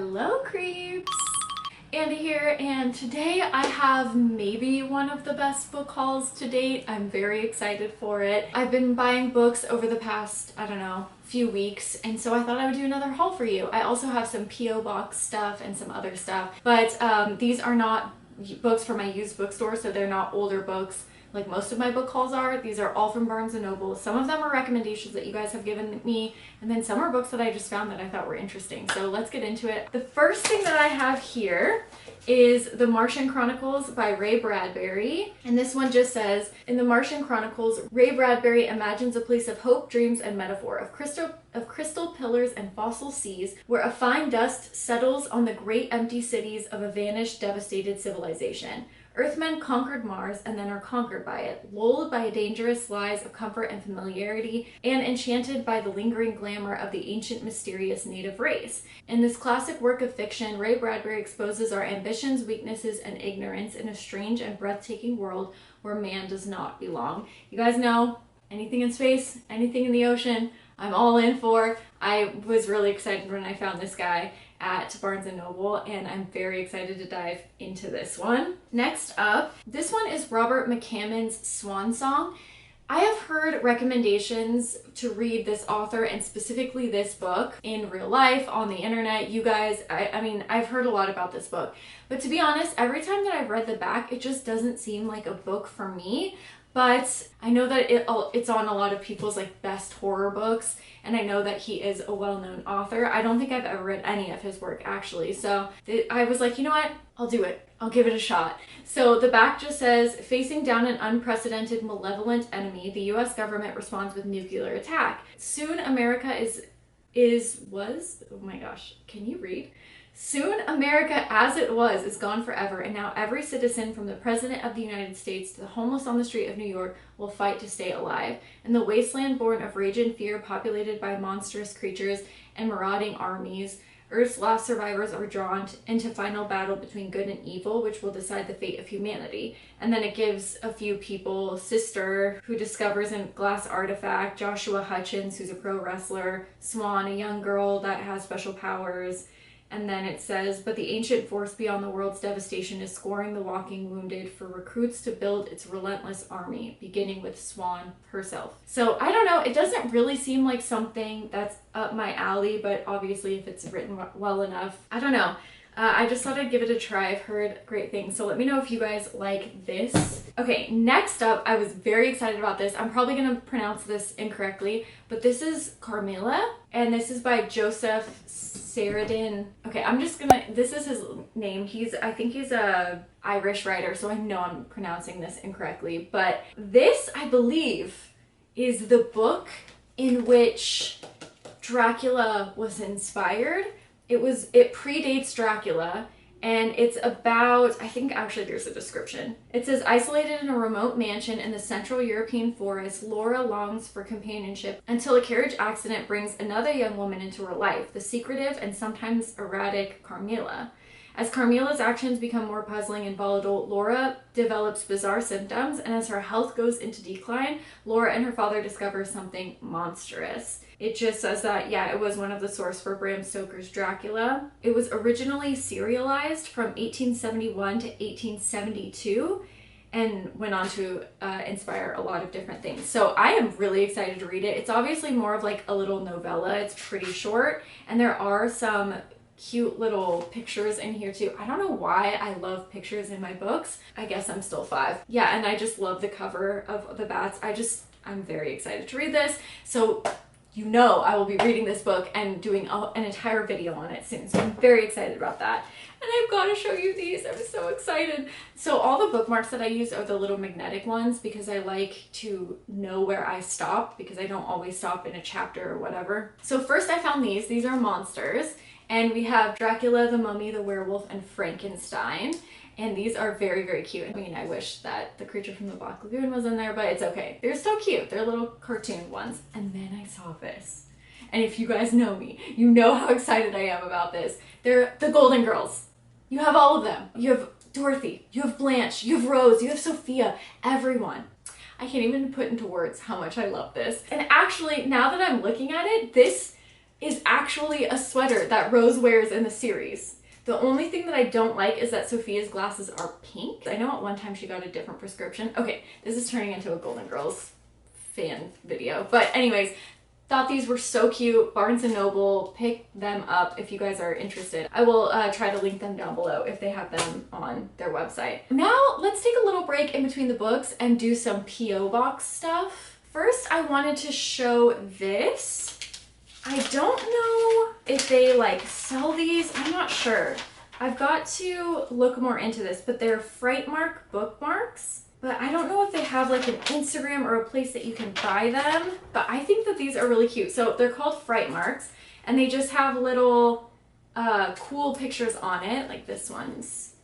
Hello creeps! Andy here, and today I have maybe one of the best book hauls to date. I'm very excited for it. I've been buying books over the past, I don't know, few weeks, and so I thought I would do another haul for you. I also have some P.O. Box stuff and some other stuff, but these are not books from my used bookstore, so they're not older books like most of my book hauls are. These are all from Barnes & Noble. Some of them are recommendations that you guys have given me, and then some are books that I just found that I thought were interesting. So let's get into it. The first thing that I have here is The Martian Chronicles by Ray Bradbury. And this one just says, in The Martian Chronicles, Ray Bradbury imagines a place of hope, dreams, and metaphor, of crystal pillars and fossil seas, where a fine dust settles on the great empty cities of a vanished, devastated civilization. Earthmen conquered Mars and then are conquered by it, lulled by dangerous lies of comfort and familiarity, and enchanted by the lingering glamour of the ancient, mysterious native race. In this classic work of fiction, Ray Bradbury exposes our ambitions, weaknesses, and ignorance in a strange and breathtaking world where man does not belong. You guys know, anything in space, anything in the ocean, I'm all in for. I was really excited when I found this guy at Barnes & Noble, and I'm very excited to dive into this one. Next up, this one is Robert McCammon's Swan Song. I have heard recommendations to read this author and specifically this book in real life, on the internet. You guys, I mean, I've heard a lot about this book, but to be honest, every time that I've read the back, it just doesn't seem like a book for me. But I know that it's on a lot of people's like best horror books, and I know that he is a well-known author. I don't think I've ever read any of his work actually, so I was like, you know what? I'll do it. I'll give it a shot. So the back just says, facing down an unprecedented malevolent enemy, the US government responds with nuclear attack. Soon America oh my gosh, can you read? Soon America as it was is gone forever, and now every citizen from the President of the United States to the homeless on the street of New York will fight to stay alive. In the wasteland born of rage and fear, populated by monstrous creatures and marauding armies, Earth's last survivors are drawn into final battle between good and evil, which will decide the fate of humanity. And then it gives a few people: Sister, who discovers a glass artifact, Joshua Hutchins, who's a pro wrestler, Swan, a young girl that has special powers. And then it says, but the ancient force beyond the world's devastation is scoring the walking wounded for recruits to build its relentless army, beginning with Swan herself. So I don't know, it doesn't really seem like something that's up my alley, but obviously if it's written well enough, I don't know. I just thought I'd give it a try. I've heard great things, so let me know if you guys like this. Okay, next up, I was very excited about this. I'm probably gonna pronounce this incorrectly, but this is Carmilla, and this is by Joseph Saradin. Okay, this is his name. I think he's a Irish writer, so I know I'm pronouncing this incorrectly, but this, I believe, is the book in which Dracula was inspired. It predates Dracula, and it's about, I think actually there's a description. It says, isolated in a remote mansion in the central European forest, Laura longs for companionship until a carriage accident brings another young woman into her life, the secretive and sometimes erratic Carmilla. As Carmilla's actions become more puzzling and volatile, Laura develops bizarre symptoms, and as her health goes into decline, Laura and her father discover something monstrous. It just says that, yeah, it was one of the sources for Bram Stoker's Dracula. It was originally serialized from 1871 to 1872 and went on to inspire a lot of different things. So I am really excited to read it. It's obviously more of like a little novella. It's pretty short, and there are some cute little pictures in here too. I don't know why I love pictures in my books. I guess I'm still 5. Yeah, and I just love the cover of the bats. I'm very excited to read this. So you know I will be reading this book and doing an entire video on it soon. So I'm very excited about that. And I've got to show you these. I'm so excited. So all the bookmarks that I use are the little magnetic ones because I like to know where I stop, because I don't always stop in a chapter or whatever. So first I found these. These are monsters. And we have Dracula, the Mummy, the Werewolf, and Frankenstein. And these are very, very cute. I mean, I wish that the Creature from the Black Lagoon was in there, but it's okay. They're so cute. They're little cartoon ones. And then I saw this. And if you guys know me, you know how excited I am about this. They're the Golden Girls. You have all of them. You have Dorothy, you have Blanche, you have Rose, you have Sophia, everyone. I can't even put into words how much I love this. And actually, now that I'm looking at it, this is actually a sweater that Rose wears in the series. The only thing that I don't like is that Sophia's glasses are pink. I know at one time she got a different prescription. Okay, this is turning into a Golden Girls fan video. But anyways, thought these were so cute. Barnes & Noble, pick them up if you guys are interested. I will try to link them down below if they have them on their website. Now, let's take a little break in between the books and do some P.O. box stuff. First, I wanted to show this. I don't know if they like sell these. I'm not sure. I've got to look more into this, but they're Frightmark bookmarks. But I don't know if they have like an Instagram or a place that you can buy them. But I think that these are really cute. So they're called Frightmarks, and they just have little cool pictures on it. Like this one's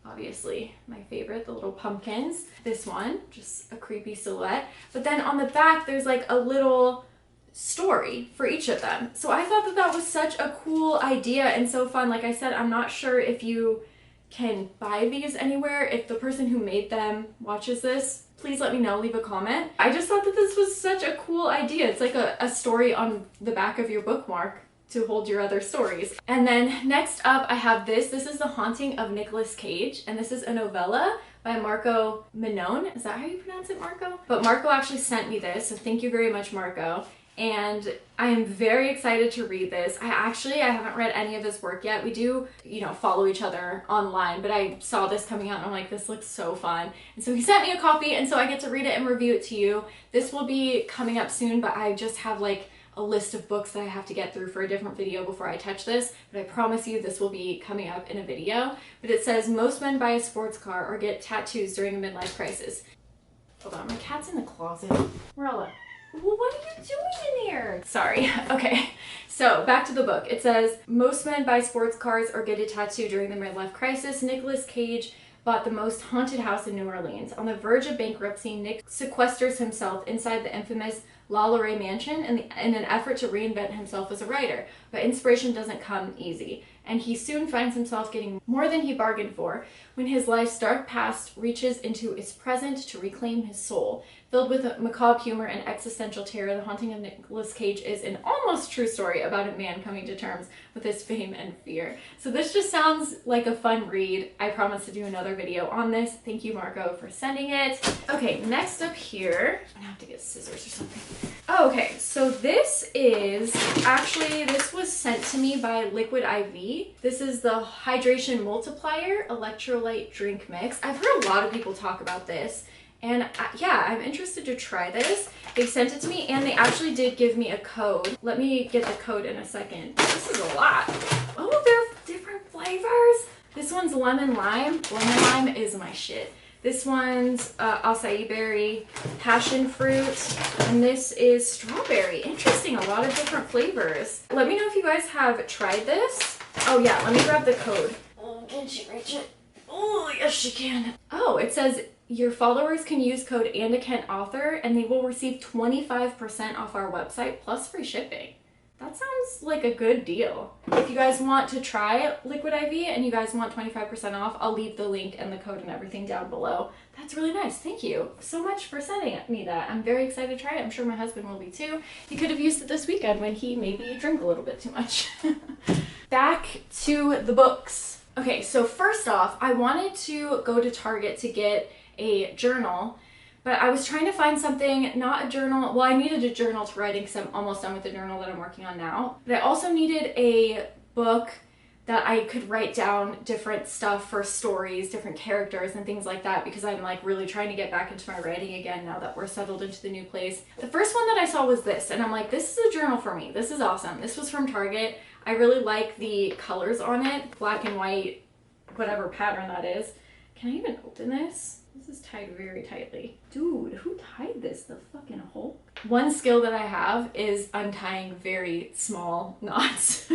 obviously my favorite, the little pumpkins. This one, just a creepy silhouette. But then on the back, there's like a little story for each of them. So I thought that that was such a cool idea and so fun. Like I said, I'm not sure if you can buy these anywhere. If the person who made them watches this, please let me know, leave a comment. I just thought that this was such a cool idea. It's like a story on the back of your bookmark to hold your other stories. And then next up I have this. This is The Haunting of Nicolas Cage, and this is a novella by Marco Minone. Is that how you pronounce it, Marco? But Marco actually sent me this, so thank you very much, Marco. And I am very excited to read this. I haven't read any of his work yet. We do, you know, follow each other online, but I saw this coming out and I'm like, this looks so fun. And so he sent me a copy, and so I get to read it and review it to you. This will be coming up soon, but I just have like a list of books that I have to get through for a different video before I touch this. But I promise you this will be coming up in a video. But it says, most men buy a sports car or get tattoos during a midlife crisis. Hold on, my cat's in the closet. Morella. Well, what are you doing in here? Sorry. Okay, so back to the book. It says, most men buy sports cars or get a tattoo during the midlife crisis. Nicolas Cage bought the most haunted house in New Orleans. On the verge of bankruptcy, Nick sequesters himself inside the infamous La Lorraine mansion in an effort to reinvent himself as a writer. But inspiration doesn't come easy, and he soon finds himself getting more than he bargained for when his life's dark past reaches into its present to reclaim his soul. Filled with macabre humor and existential terror, The Haunting of Nicolas Cage is an almost true story about a man coming to terms with his fame and fear. So this just sounds like a fun read. I promise to do another video on this. Thank you, Marco, for sending it. Okay, next up here, I'm gonna have to get scissors or something. Oh, okay, so this was sent to me by Liquid IV. This is the Hydration Multiplier Electrolyte Drink Mix. I've heard a lot of people talk about this. And yeah, I'm interested to try this. They sent it to me and they actually did give me a code. Let me get the code in a second. This is a lot. Oh, they're different flavors. This one's lemon lime. Lemon lime is my shit. This one's acai berry, passion fruit, and this is strawberry. Interesting, a lot of different flavors. Let me know if you guys have tried this. Oh yeah, let me grab the code. Oh, can she reach it? Oh, yes she can. Oh, it says, your followers can use code AndaKentAuthor and they will receive 25% off our website plus free shipping. That sounds like a good deal. If you guys want to try Liquid IV and you guys want 25% off, I'll leave the link and the code and everything down below. That's really nice. Thank you so much for sending me that. I'm very excited to try it. I'm sure my husband will be too. He could have used it this weekend when he maybe drank a little bit too much. Back to the books. Okay, so first off, I wanted to go to Target to get a journal, but I was trying to find something, not a journal. Well, I needed a journal to write because I'm almost done with the journal that I'm working on now. But I also needed a book that I could write down different stuff for stories, different characters and things like that, because I'm like really trying to get back into my writing again now that we're settled into the new place. The first one that I saw was this, and I'm like, this is a journal for me. This is awesome. This was from Target. I really like the colors on it, black and white, whatever pattern that is. Can I even open this? This is tied very tightly. Dude, who tied this? The fucking Hulk? One skill that I have is untying very small knots.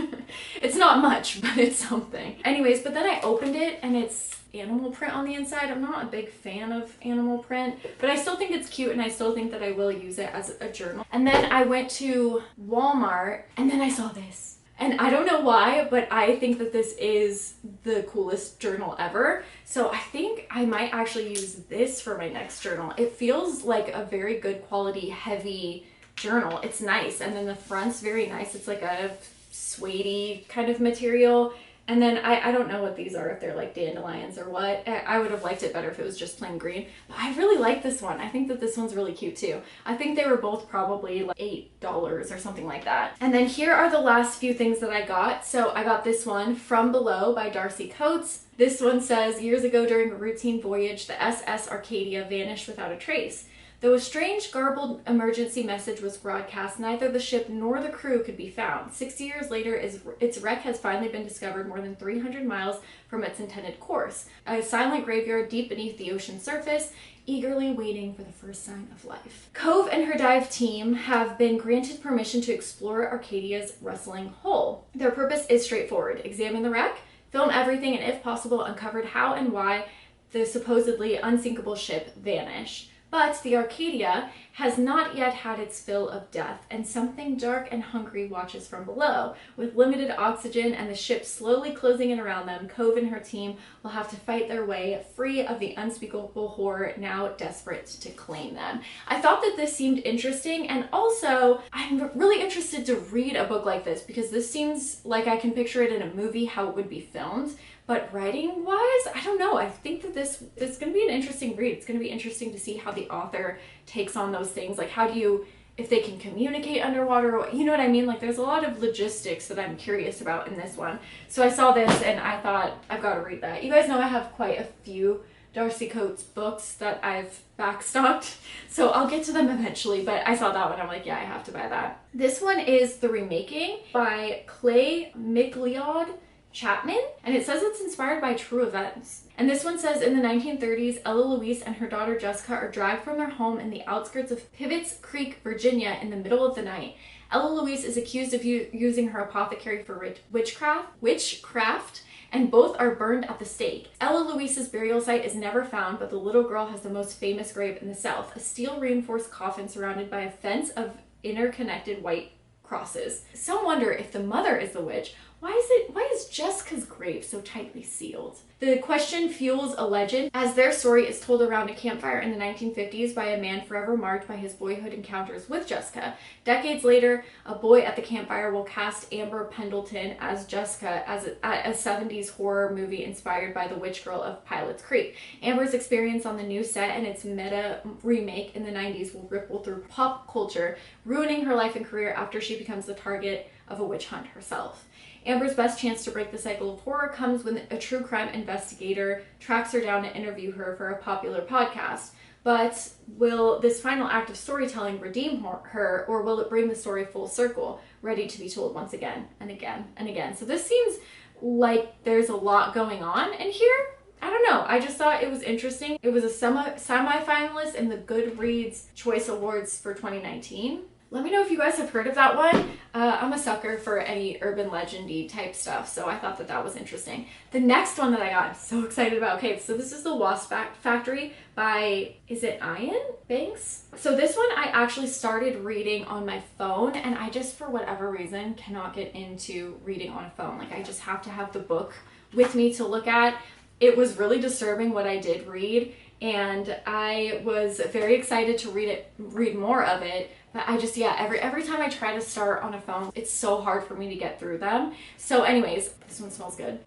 It's not much, but it's something. Anyways, but then I opened it and it's animal print on the inside. I'm not a big fan of animal print, but I still think it's cute and I still think that I will use it as a journal. And then I went to Walmart and then I saw this. And I don't know why, but I think that this is the coolest journal ever. So I think I might actually use this for my next journal. It feels like a very good quality, heavy journal. It's nice. And then the front's very nice. It's like a suede-y kind of material. And then I don't know what these are, if they're like dandelions or what. I would have liked it better if it was just plain green. But I really like this one. I think that this one's really cute too. I think they were both probably like $8 or something like that. And then here are the last few things that I got. So I got this one, From Below by Darcy Coates. This one says, years ago during a routine voyage, the SS Arcadia vanished without a trace. Though a strange, garbled emergency message was broadcast, neither the ship nor the crew could be found. 60 years later, its wreck has finally been discovered more than 300 miles from its intended course, a silent graveyard deep beneath the ocean's surface, eagerly waiting for the first sign of life. Cove and her dive team have been granted permission to explore Arcadia's rustling hull. Their purpose is straightforward: examine the wreck, film everything, and if possible, uncover how and why the supposedly unsinkable ship vanished. But the Arcadia has not yet had its fill of death, and something dark and hungry watches from below. With limited oxygen and the ship slowly closing in around them, Cove and her team will have to fight their way free of the unspeakable horror now desperate to claim them. I thought that this seemed interesting, and also I'm really interested to read a book like this because this seems like I can picture it in a movie, how it would be filmed. But writing wise, I don't know. I think that this is going to be an interesting read. It's going to be interesting to see how the author takes on those things. Like, how do you, if they can communicate underwater, you know what I mean? Like, there's a lot of logistics that I'm curious about in this one. So I saw this and I thought, I've got to read that. You guys know I have quite a few Darcy Coates books that I've backstocked, so I'll get to them eventually, but I saw that one, I'm like, yeah, I have to buy that. This one is The Remaking by Clay McLeod Chapman, and it says it's inspired by true events. And this one says, in the 1930s, Ella Louise and her daughter Jessica are dragged from their home in the outskirts of Pivots Creek, Virginia in the middle of the night. Ella Louise is accused of using her apothecary for witchcraft, and both are burned at the stake. Ella Louise's burial site is never found, but the little girl has the most famous grave in the South, a steel-reinforced coffin surrounded by a fence of interconnected white crosses. Some wonder if the mother is the witch. Why is Jessica's grave so tightly sealed? The question fuels a legend as their story is told around a campfire in the 1950s by a man forever marked by his boyhood encounters with Jessica. Decades later, a boy at the campfire will cast Amber Pendleton as Jessica at a 70s horror movie inspired by the witch girl of Pilots Creek. Amber's experience on the new set and its meta remake in the 90s will ripple through pop culture, ruining her life and career after she becomes the target of a witch hunt herself. Amber's best chance to break the cycle of horror comes when a true crime investigator tracks her down to interview her for a popular podcast. But will this final act of storytelling redeem her, or will it bring the story full circle, ready to be told once again and again and again? So this seems like there's a lot going on in here. I don't know. I just thought it was interesting. It was a semi-finalist in the Goodreads Choice Awards for 2019. Let me know if you guys have heard of that one. I'm a sucker for any urban legend-y type stuff, so I thought that that was interesting. The next one that I got, I'm so excited about. Okay, so this is The Wasp Factory by, is it Ian Banks? So this one I actually started reading on my phone, and I just, for whatever reason, cannot get into reading on a phone. Like, I just have to have the book with me to look at. It was really disturbing what I did read, and I was very excited to read more of it. But I just, yeah, every time I try to start on a phone, it's so hard for me to get through them. So anyways, this one smells good.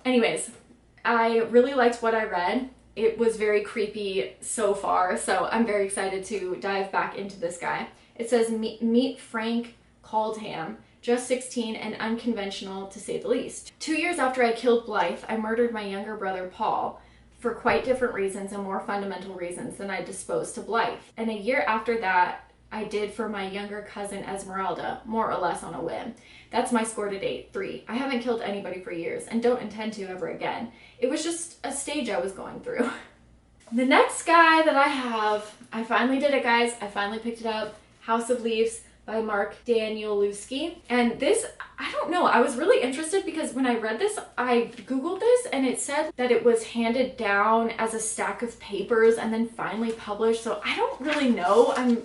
Anyways, I really liked what I read. It was very creepy so far, so I'm very excited to dive back into this guy. It says, meet Frank Caldham, just 16 and unconventional to say the least. 2 years after I killed Blythe, I murdered my younger brother Paul, for quite different reasons and more fundamental reasons than I disposed to Blythe. And a year after that, I did for my younger cousin Esmeralda, more or less on a whim. That's my score to date, 3. I haven't killed anybody for years and don't intend to ever again. It was just a stage I was going through. The next guy that I have, I finally did it, guys. I finally picked it up, House of Leaves by Mark Danielewski. And this, I don't know, I was really interested because when I read this, I Googled this and it said that it was handed down as a stack of papers and then finally published. So I don't really know. I'm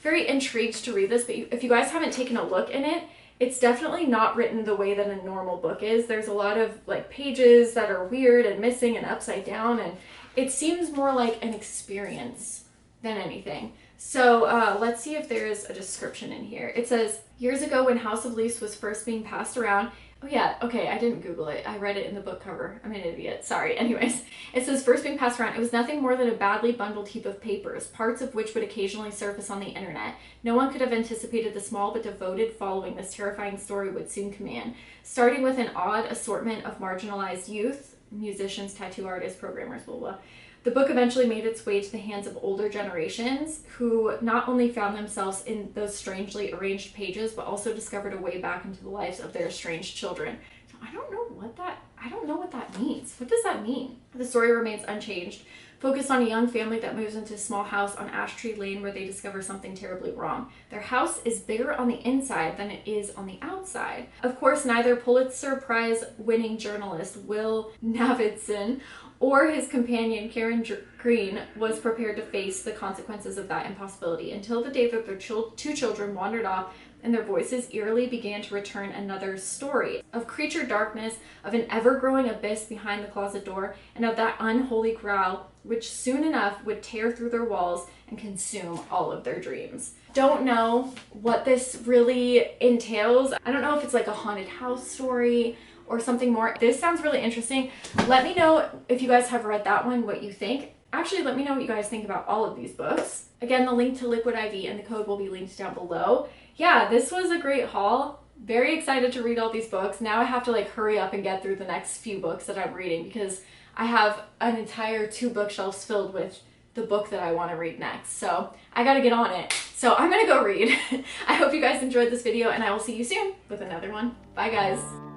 very intrigued to read this, but if you guys haven't taken a look in it, it's definitely not written the way that a normal book is. There's a lot of like pages that are weird and missing and upside down, and it seems more like an experience than anything. So let's see if there's a description in here. It says, years ago when House of Leaves was first being passed around, oh yeah, okay, I didn't Google it. I read it in the book cover. I'm an idiot, sorry. Anyways, it says first being passed around. It was nothing more than a badly bundled heap of papers, parts of which would occasionally surface on the internet. No one could have anticipated the small but devoted following this terrifying story would soon command. Starting with an odd assortment of marginalized youth, musicians, tattoo artists, programmers, blah, blah. The book eventually made its way to the hands of older generations who not only found themselves in those strangely arranged pages, but also discovered a way back into the lives of their estranged children. I don't know what that means. What does that mean? The story remains unchanged, focused on a young family that moves into a small house on Ash Tree Lane where they discover something terribly wrong. Their house is bigger on the inside than it is on the outside. Of course, neither Pulitzer Prize winning journalist Will Navidson or his companion Karen Green was prepared to face the consequences of that impossibility until the day that their two children wandered off and their voices eerily began to return another story of creature darkness, of an ever-growing abyss behind the closet door, and of that unholy growl which soon enough would tear through their walls and consume all of their dreams. Don't know what this really entails. I don't know if it's like a haunted house story or something more. This sounds really interesting. Let me know if you guys have read that one, what you think. Actually, let me know what you guys think about all of these books. Again, the link to Liquid IV and the code will be linked down below. Yeah, this was a great haul. Very excited to read all these books. Now I have to like hurry up and get through the next few books that I'm reading because I have an entire 2 bookshelves filled with the book that I want to read next. So I gotta get on it. So I'm gonna go read. I hope you guys enjoyed this video and I will see you soon with another one. Bye guys.